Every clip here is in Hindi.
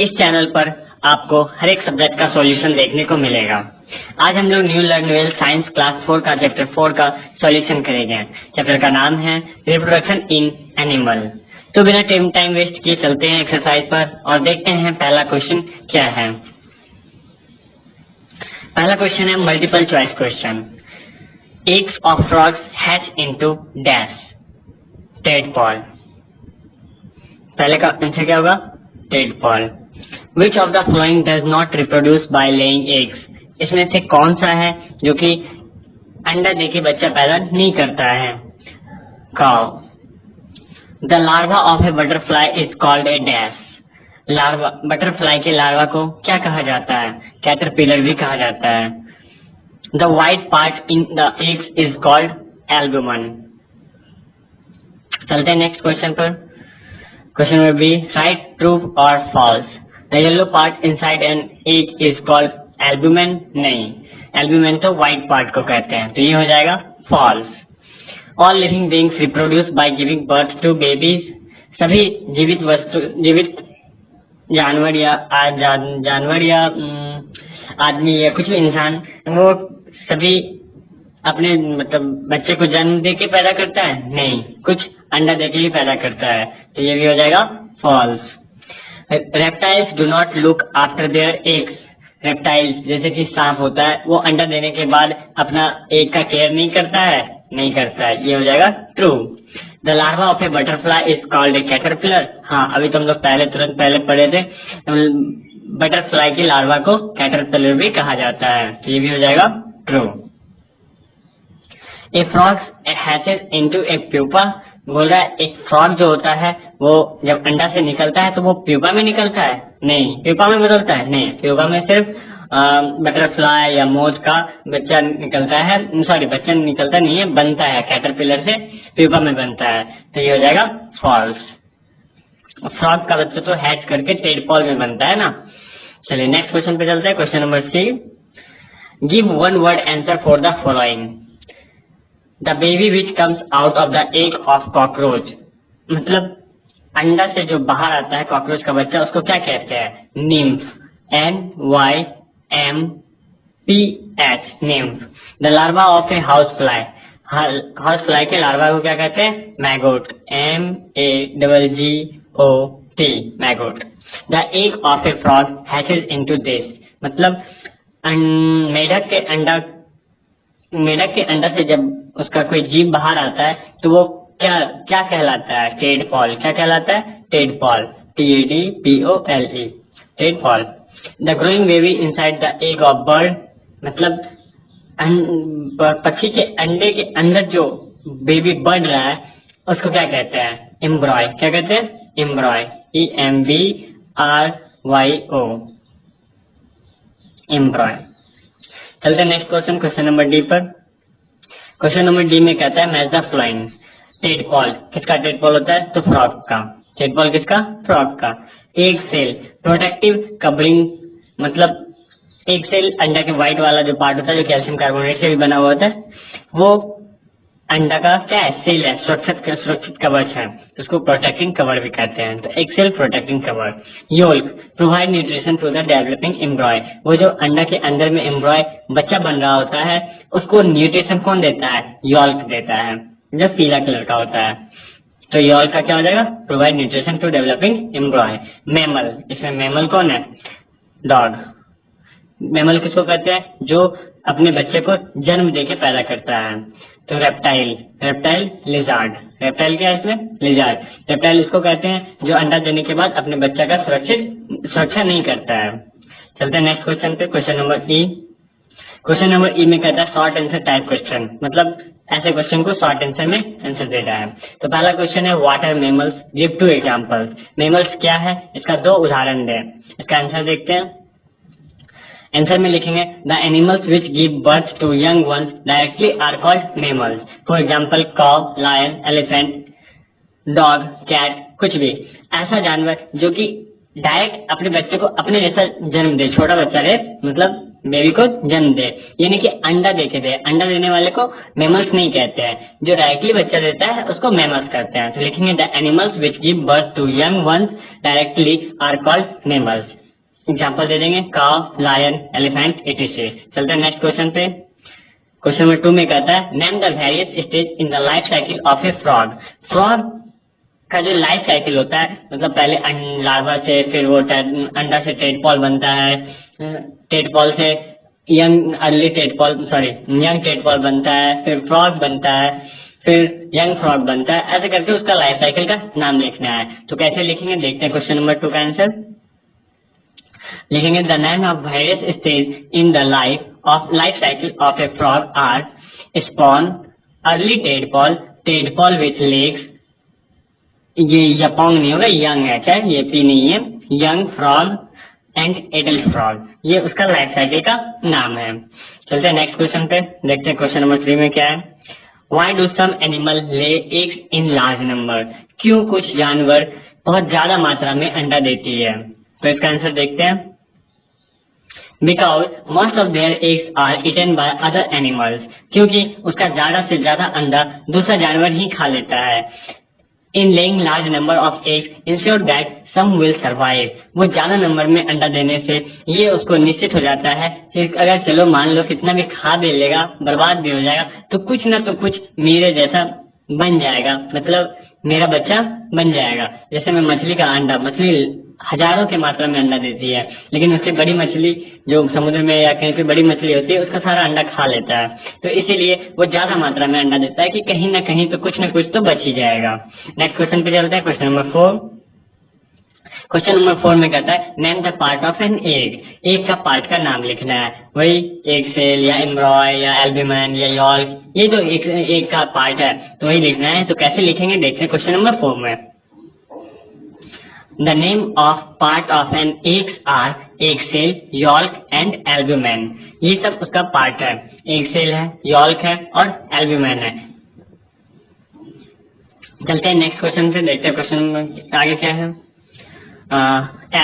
इस चैनल पर आपको हर एक सब्जेक्ट का सॉल्यूशन देखने को मिलेगा। आज हम लोग new learn well science class 4 का चैप्टर 4 का सॉल्यूशन करेंगे। चैप्टर का नाम है रिप्रोडक्शन इन एनिमल। तो बिना टाइम वेस्ट किए चलते हैं एक्सरसाइज पर और देखते हैं पहला क्वेश्चन क्या है। पहला क्वेश्चन है multiple choice question. Eggs of frogs hatch into dash tadpole. पहले का आंसर क्या होगा? टेडपॉल। Which of the following does not reproduce by laying eggs? इसमें से कौन सा है जो कि अंडा देके बच्चा पैदा नहीं करता है? Cow. The larva of a butterfly is called a dash. Larva, butterfly के लार्वा को क्या कहा जाता है? कैटरपिलर भी कहा जाता है। The white part in the eggs is called albumen. चलते हैं नेक्स्ट क्वेश्चन पर। Question number B, write true और false. The yellow part inside an egg is called albumen. नहीं, एल्ब्यूमेन तो व्हाइट पार्ट को कहते हैं, तो ये हो जाएगा false. All living beings reproduce by giving birth to babies. सभी जीवित जानवर या आदमी या कुछ भी इंसान, वो सभी अपने बच्चे को जन्म देके पैदा करता है? नहीं, कुछ अंडा देके ही पैदा करता है, तो ये भी हो जाएगा false. Reptiles do not look after their eggs. Reptiles जैसे कि सांप होता है, वो अंडा देने के बाद अपना एग का केयर नहीं करता है, ये हो जाएगा true. The larva of A butterfly is called a caterpillar. हाँ, अभी तो हम लोग तुरंत पहले पढ़े थे, बटरफ्लाई की लार्वा को कैटरपिलर भी कहा जाता है, तो ये भी हो जाएगा ट्रू। ए फ्रॉग हैचेस इनटू ए प्यूपा। बोल रहा है एक फ्रॉग जो होता है वो जब अंडा से निकलता है तो वो प्यूपा में निकलता है? नहीं। प्यूपा में बदलता है? नहीं, प्यूपा में सिर्फ बटरफ्लाई या मोथ का बच्चा निकलता है। सॉरी, बच्चा निकलता नहीं है, बनता है कैटरपिलर से, प्यूपा में बनता है, तो ये हो जाएगा फॉल्स। फ्रॉग का बच्चा तो हैच करके टेडपॉल में बनता है ना। चलिए नेक्स्ट क्वेश्चन पे चलते हैं। Question number C, give one word answer for the following. The baby which comes out of the egg of cockroach. मतलब अंडा से जो बाहर आता है कॉकरोच का बच्चा, उसको क्या कहते हैं? Nymph. NYMPH, nymph. The larva of a house fly. House fly के लार्वा को क्या कहते हैं? Maggot. MAGGOT, maggot. The egg of a frog hatches into this. मतलब मेढक के अंडा से जब उसका कोई जीव बाहर आता है तो वो क्या कहलाता है? टेडपॉल। क्या कहलाता है? Tadpole. TEDPOLE, tadpole. The growing baby inside the egg of bird. मतलब पक्षी के अंडे के अंदर जो बेबी बढ़ रहा है उसको क्या कहते हैं? एम्ब्रॉय। क्या कहते हैं? एम्ब्रॉय। EMBRYO, एम्ब्रॉय। चलते हैं next question, question number D पर। क्वेश्चन नंबर डी में कहता है मैच द फ्लोइंग। टेडपॉल किसका टेडपॉल होता है? तो फ्रॉग का। टेडपॉल किसका? फ्रॉग का। Egg shell protective covering. मतलब एग सेल अंडा के व्हाइट वाला जो पार्ट होता है जो कैल्शियम कार्बोनेट से भी बना हुआ होता है, वो अंडा का क्या है? सेल है, सुरक्षित कवच है, तो उसको प्रोटेक्टिंग कवर भी कहते हैं, तो egg shell protecting cover. Yolk provide nutrition to the developing embryo. वो जो अंडा के अंदर में एम्ब्रॉय बच्चा बन रहा होता है उसको न्यूट्रिशन कौन देता है? योल्क देता है, जो पीला कलर का होता है, तो योल्क का क्या हो जाएगा? Provide nutrition to developing embryo. Mammal, इसमें मैमल कौन है? डॉग। मैमल किसको कहते हैं? जो अपने बच्चे को जन्म देके पैदा करता है। तो रेप्टाइल लिजार्ड। रेप्टाइल क्या है इसमें? लिजार्ड। रेप्टाइल इसको कहते हैं जो अंडा देने के बाद अपने बच्चा का सुरक्षा नहीं करता है। चलते हैं नेक्स्ट क्वेश्चन पे, क्वेश्चन नंबर ई। क्वेश्चन नंबर ई में कहता है शॉर्ट आंसर टाइप क्वेश्चन। मतलब ऐसे क्वेश्चन को शॉर्ट आंसर में आंसर दे रहा है। तो पहला क्वेश्चन है what are mammals, give 2 examples. Mammals क्या है, इसका 2 उदाहरण दे। इसका आंसर देखते हैं। आंसर में लिखेंगे the animals which give birth to young ones directly are called mammals. For example cow, lion, elephant, dog, cat, कुछ भी ऐसा जानवर जो कि डायरेक्ट अपने बच्चे को अपने जैसा जन्म दे, छोटा बच्चा रहे, मतलब बेबी को जन्म दे, यानी कि अंडा देके दे। अंडा देने वाले को मैमल्स नहीं कहते हैं, जो डायरेक्टली बच्चा देता है उसको मैमल्स कहते हैं। तो लिखेंगे the animals which give birth to young ones directly are called mammals. Example दे देंगे काव, लायन, एलिफेंट, etc। चलते हैं नेक्स्ट क्वेश्चन पे। क्वेश्चन नंबर 2 में कहता है name the various stage in the life cycle of a frog. Frog का जो लाइफ साइकिल होता है, मतलब पहले लार्वा से, फिर वो अंडा से टेडपॉल बनता है, टेडपॉल से यंग टेडपॉल बनता है, फिर फ्रॉग बनता है, फिर यंग फ्रॉग बनता है। ऐसे करके उसका लाइफ साइकिल का नाम लिखना है। तो कैसे लिखेंगे देखते हैं क्वेश्चन नंबर 2 का आंसर। लिखेंगे the name of various stage in the life cycle of a frog are spawn, early tadpole, tadpole with legs, ये यपोंग नहीं होगा, यंग है, क्या ये पी नहीं है, young frog and adult frog, ये उसका लाइफ साइकिल का नाम है। चलते हैं नेक्स्ट क्वेश्चन पे, देखते हैं क्वेश्चन नंबर 3 में क्या है। Why do some animal lay eggs in large number? क्यों कुछ जानवर बहुत ज्यादा मात्रा में अंडा देती है? तो इसका आंसर देखते हैं। Because most of their eggs are eaten by other animals, क्योंकि उसका ज्यादा से ज्यादा अंडा दूसरा जानवर ही खा लेता है। In laying large number of eggs, ensure that some will survive. वो ज्यादा नंबर में अंडा देने से ये उसको निश्चित हो जाता है कि अगर चलो मान लो कितना भी खा दे लेगा, बर्बाद भी हो जाएगा, तो कुछ ना तो कुछ मेरे जैसा बन जाएगा, मतलब मेरा बच्चा बन जाएगा। जैसे मैं मछली का अंडा, मछली हजारों की मात्रा में अंडा देती है, लेकिन उससे बड़ी मछली जो समुद्र में या कहीं पे बड़ी मछली होती है उसका सारा अंडा खा लेता है। तो इसीलिए वो ज्यादा मात्रा में अंडा देता है कि कहीं ना कहीं तो कुछ ना कुछ तो बच ही जाएगा। नेक्स्ट क्वेश्चन पे चलते हैं, क्वेश्चन नंबर 4। क्वेश्चन नंबर 4 में कहता है name the part of an egg. Egg का पार्ट का नाम लिखना है, वही एग सेल या एम्ब्रॉय या एल्ब्यूमेन या यॉल्क, ये जो एग का पार्ट है तो वही लिखना है। तो कैसे लिखेंगे देखते हैं क्वेश्चन नंबर 4 में। The name of part of an egg are egg cell, yolk and albumen. ये सब उसका पार्ट है, egg cell है, yolk है और albumen है। चलते हैं नेक्स्ट क्वेश्चन पे, देखते हैं क्वेश्चन में आगे क्या है।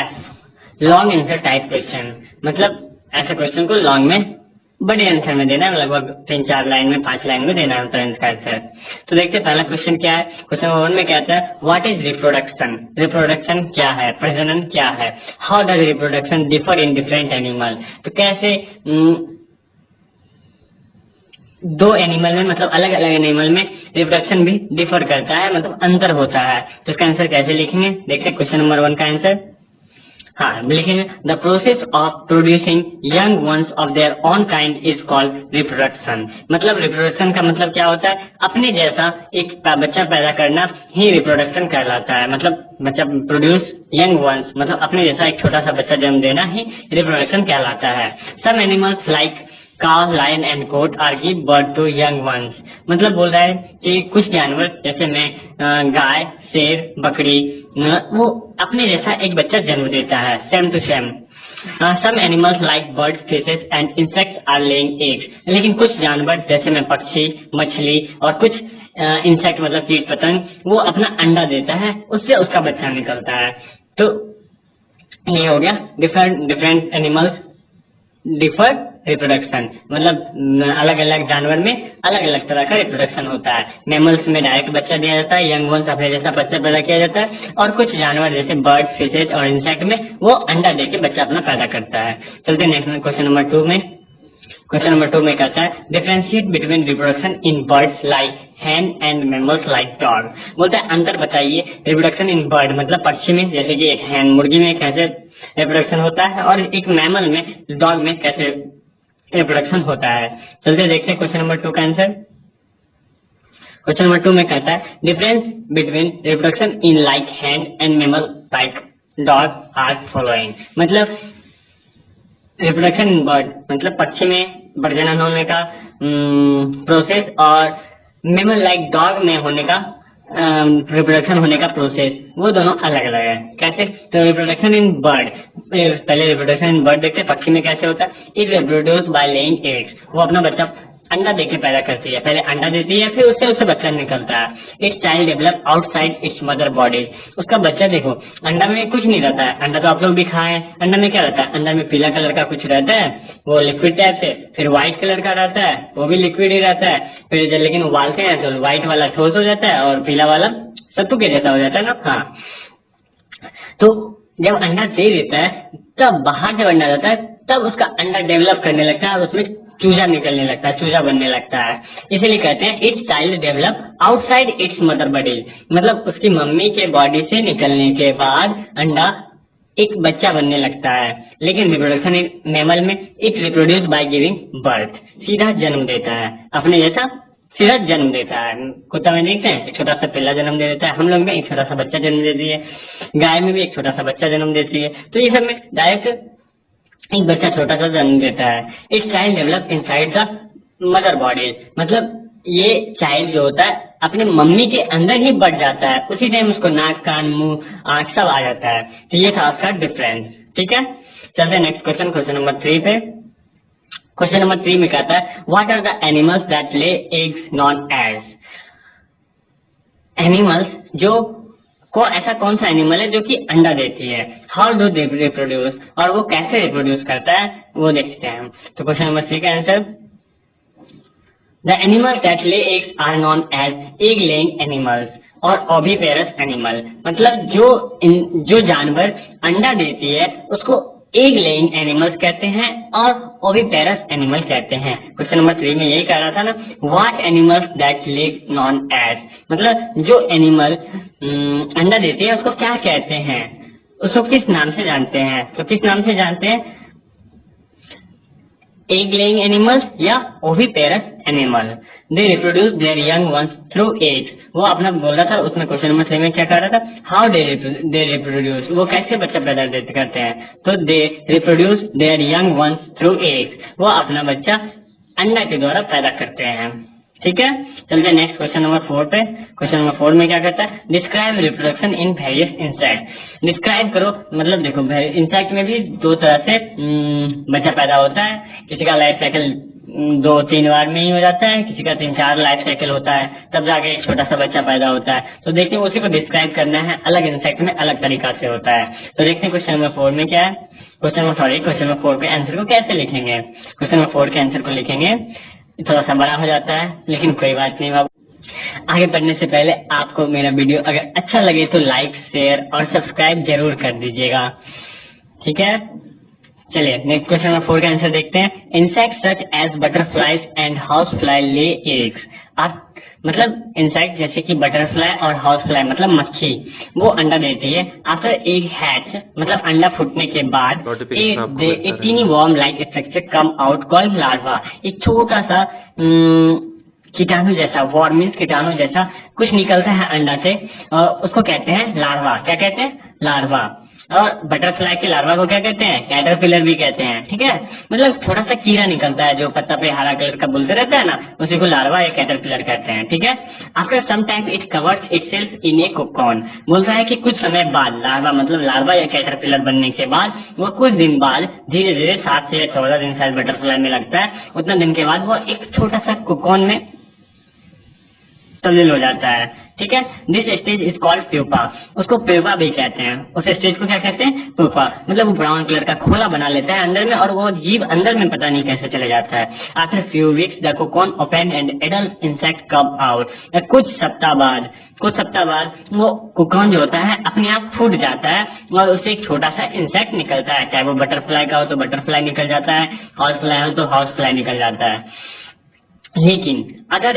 F long answer type question, मतलब ऐसे क्वेश्चन को लॉन्ग में बड़े आंसर में देना है, लगभग 3-4 लाइन में, 5 लाइन में देना होता है इसका आंसर। तो देखते हैं पहला क्वेश्चन क्या है। क्वेश्चन नंबर 1 में कहता है व्हाट इज रिप्रोडक्शन। रिप्रोडक्शन क्या है, प्रजनन क्या है। How does reproduction differ in different animal. तो कैसे दो एनिमल में, मतलब अलग अलग एनिमल में रिप्रोडक्शन भी डिफर करता है, मतलब अंतर होता है। तो इसका आंसर कैसे लिखेंगे देखते हैं क्वेश्चन नंबर 1 का आंसर। हाँ लिखेंगे the process of producing young ones of their own kind is called reproduction. मतलब रिप्रोडक्शन का मतलब क्या होता है, अपने जैसा एक बच्चा पैदा करना ही रिप्रोडक्शन कहलाता है। मतलब बच्चा प्रोड्यूस यंग वंस, मतलब अपने जैसा एक छोटा सा बच्चा जन्म देना ही रिप्रोडक्शन कहलाता है। Some animals like cow, lion and goat are give birth to young ones. मतलब बोल रहा है कि कुछ जानवर जैसे में गाय, शेर, बकरी, वो अपने जैसा एक बच्चा जन्म देता है, same to same. Some animals like birds, fishes and insects are laying eggs. लेकिन कुछ जानवर जैसे में पक्षी, मछली और कुछ इंसेक्ट मतलब कीट पतंग, वो अपना अंडा देता है, उससे उसका बच्चा निकलता है। तो ये हो गया डिफरेंट एनिमल्स डिफर रिप्रोडक्शन, मतलब अलग अलग जानवर में अलग अलग तरह का रिप्रोडक्शन होता है। मैमल्स में डायरेक्ट बच्चा दिया जाता है, यंग वंस अपने जैसा बच्चा पैदा किया जाता है, और कुछ जानवर जैसे बर्ड्स, फिशेज और इंसेक्ट में वो अंडा देके बच्चा अपना पैदा करता है। चलते हैं नेक्स्ट क्वेश्चन नंबर 2 में। क्वेश्चन नंबर 2 में कहता है differentiate between reproduction in birds like hen and mammals like dog. बोलता है अंतर बताइए रिप्रोडक्शन इन बर्ड, मतलब पक्षी में जैसे कि एक hen, मुर्गी में कैसे रिप्रोडक्शन होता है, और एक मैमल में, डॉग में कैसे रिप्रोडक्शन होता है। चलते देखते हैं क्वेश्चन नंबर 2 का आंसर। क्वेश्चन नंबर 2 में कहता है difference between reproduction in like hen and mammal like dog are following. मतलब रिप्रोडक्शन इन बर्ड, मतलब पक्षी में प्रजनन होने का प्रोसेस, और मैमल लाइक डॉग में होने का रिप्रोडक्शन होने का प्रोसेस, वो दोनों अलग अलग है। कैसे, तो रिप्रोडक्शन इन बर्ड, पहले रिप्रोडक्शन इन बर्ड देखते हैं पक्षी में कैसे होता है। It reproduce by laying eggs, वो अपना बच्चा अंडा देके पैदा करती है, पहले अंडा देती है फिर उससे बच्चा निकलता है। It's child develop outside it's mother body, उसका बच्चा देखो अंडा में कुछ नहीं रहता है, अंडा तो आप लोग भी खाए हैं, अंडा में क्या रहता है, अंडा में पीला कलर का कुछ रहता है वो लिक्विड टाइप से, फिर व्हाइट कलर का रहता है वो भी लिक्विड ही रहता है, फिर लेकिन उबालते हैं तो व्हाइट वाला ठोस हो जाता है और पीला वाला सत्तू के जैसा हो जाता है ना। हाँ, तो जब अंडा दे देता है तब बाहर जब अंडा जाता है तब उसका अंडा डेवलप करने लगता है और उसमें चूजा निकलने लगता है, चूजा बनने लगता है। इसीलिए कहते हैं it's child develop outside it's mother body, मतलब उसकी मम्मी के बॉडी से निकलने के बाद अंडा एक बच्चा बनने लगता है। लेकिन रिप्रोडक्शन मैमल में it reproduce by giving birth, सीधा जन्म देता है, अपने जैसा सीधा जन्म देता है। कुत्ता में देखते हैं एक छोटा सा पिल्ला जन्म दे देता है, हम लोग में एक छोटा सा बच्चा जन्म देती है, गाय में भी एक छोटा सा बच्चा जन्म देती है, तो ये सब में डायरेक्ट एक बच्चा छोटा सा जन्म देता है। It's child develop inside the mother body, मतलब ये चाइल्ड जो होता है अपने मम्मी के अंदर ही बढ़ जाता है, उसी टाइम उसको नाक कान मुंह आंख सब आ जाता है। तो ये था उसका डिफरेंस। ठीक है, चलते हैं नेक्स्ट क्वेश्चन, क्वेश्चन नंबर 3 पे। क्वेश्चन नंबर 3 में कहता है what are the animals that lay eggs known as, animals जो को ऐसा कौन सा एनिमल है जो कि अंडा देती है, हाउ डू दे रिप्रोड्यूस, और वो कैसे रिप्रोड्यूस करता है वो देखते हैं हम। तो क्वेश्चन नंबर 3 का answer, the animals that lay eggs are known as egg laying animals और ओविपेरस एनिमल, मतलब जो जानवर अंडा देती है उसको एग लेइंग एनिमल्स कहते हैं और ओविपेरस एनिमल कहते हैं। क्वेश्चन नंबर 3 में यही कह रहा था ना, व्हाट एनिमल्स दैट ले नॉन एज, मतलब जो एनिमल अंडा देती है उसको क्या कहते हैं, उसको किस नाम से जानते हैं, तो किस नाम से जानते हैं, एग लेइंग एनिमल्स या oviparous animal. They reproduce there young ones through eggs, वो अपना बोल रहा था उसमें क्वेश्चन नंबर 3 में क्या कह रहा था, हाउ दे रिप्रोड्यूस, वो कैसे बच्चा पैदा करते हैं, तो they reproduce there young ones through eggs, वो अपना बच्चा अंडा के द्वारा पैदा करते हैं। ठीक है, चलते हैं नेक्स्ट क्वेश्चन नंबर 4 पे। क्वेश्चन नंबर 4 में क्या कहता है, describe reproduction in various insect, describe करो, मतलब देखो इंसेक्ट में भी दो तरह से बच्चा पैदा होता है, किसी का लाइफ साइकिल 2-3 बार में ही हो जाता है, किसी का 3-4 लाइफ साइकिल होता है, तब जाके एक छोटा सा बच्चा पैदा होता है। तो देखते हैं उसी को डिस्क्राइब करना है, अलग इंसेक्ट में अलग तरीका से होता है। तो देखते हैं क्वेश्चन नंबर 4 में क्या है, क्वेश्चन नंबर 4 के आंसर को कैसे लिखेंगे। क्वेश्चन नंबर 4 के आंसर को लिखेंगे, थोड़ा सा बड़ा हो जाता है लेकिन कोई बात नहीं बाबू। आगे बढ़ने से पहले आपको मेरा वीडियो अगर अच्छा लगे तो लाइक शेयर और सब्सक्राइब जरूर कर दीजिएगा। ठीक है, चलिए नेक्स्ट क्वेश्चन नंबर 4 का आंसर देखते हैं। Insect such as butterflies and house fly lay eggs, आप मतलब इंसेक्ट जैसे कि बटरफ्लाई और हाउस फ्लाई मतलब मक्खी, वो अंडा देती है। आफ्टर एग हैच मतलब अंडा फूटने के बाद एक tiny worm like structure come out called larva, एक छोटा सा कीटाणु जैसा, वर्म मीन्स कीटाणु जैसा कुछ निकलता है अंडा से, और उसको कहते हैं लार्वा। क्या कहते हैं, लार्वा। और बटरफ्लाई के लार्वा को क्या कहते हैं, कैटरपिलर भी कहते हैं। ठीक है, मतलब छोटा सा कीड़ा निकलता है जो पत्ता पे हरा कलर का बोलते रहता है ना, उसी को लार्वा या कैटरपिलर कहते हैं। ठीक है, after some time it covers itself in a cocoon, बोलता है कि कुछ समय बाद लार्वा मतलब लार्वा या कैटरपिलर बनने के बाद वो कुछ दिन बाद धीरे धीरे 7 से 14 दिन शायद बटरफ्लाई में लगता है, उतना दिन के बाद वो एक छोटा सा कोकॉन में तब्दील हो जाता है। ठीक है, this stage is called pupa, उसको प्यूपा भी कहते हैं। उस स्टेज को क्या कहते हैं, प्यूपा, मतलब वो ब्राउन कलर का खोला बना लेता है अंदर में और वो जीव अंदर में पता नहीं कैसे चले जाता है। After few weeks the cocoon open and adult insect come out, कुछ सप्ताह बाद वो कोकॉन जो होता है अपने आप फूट जाता है और उससे एक छोटा सा इंसेक्ट निकलता है, चाहे वो बटरफ्लाई का हो तो बटरफ्लाई निकल जाता है, हाउस फ्लाई हो तो हाउस फ्लाई निकल जाता है। लेकिन other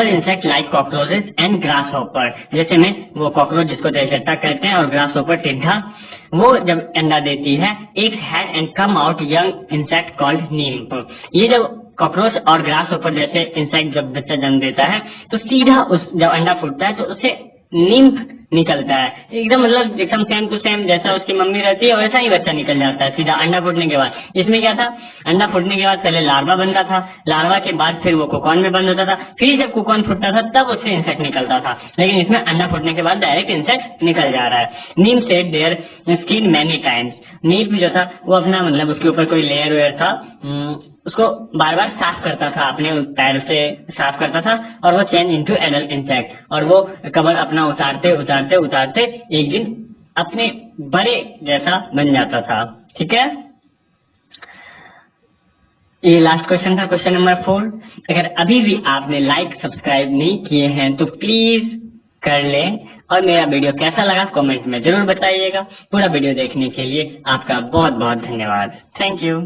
insect like cockroaches and grass hopper, जैसे में वो कॉकरोच जिसको तेलचट्टा कहते हैं और ग्रास हॉपर टिड्ढा, वो जब अंडा देती है it has and come out young insect called nymph. ये जब कॉकरोच और ग्रास हॉपर जैसे इंसेक्ट जब बच्चा जन्म देता है तो सीधा उस जब अंडा फूटता है तो उसे नीम्फ निकलता है, एकदम मतलब एकदम सेम टू सेम जैसा उसकी मम्मी रहती है वैसा ही बच्चा निकल जाता है सीधा अंडा फूटने के बाद। इसमें क्या था, अंडा फूटने के बाद पहले लार्वा बनता था, लार्वा के बाद फिर वो कोकॉन में बंद होता था, फिर जब कोकॉन फूटता था तब उससे इंसेक्ट निकलता था, लेकिन इसमें अंडा फूटने के बाद डायरेक्ट इंसेक्ट निकल जा रहा है। Nymph shed their skin many times, nymph जो था वो अपना मतलब उसके ऊपर कोई लेयर वेयर था उसको बार बार साफ करता था, अपने पैर से साफ करता था और वो चेंज इनटू एडल्ट इंसेक्ट, और वो कवर अपना उतारते उतारते उतारते एक दिन अपने बड़े जैसा बन जाता था। ठीक है, ये लास्ट क्वेश्चन था, क्वेश्चन नंबर 4। अगर अभी भी आपने लाइक सब्सक्राइब नहीं किए हैं तो प्लीज कर लें, और मेरा वीडियो कैसा लगा कमेंट में जरूर बताइएगा। पूरा वीडियो देखने के लिए आपका बहुत बहुत धन्यवाद। Thank you.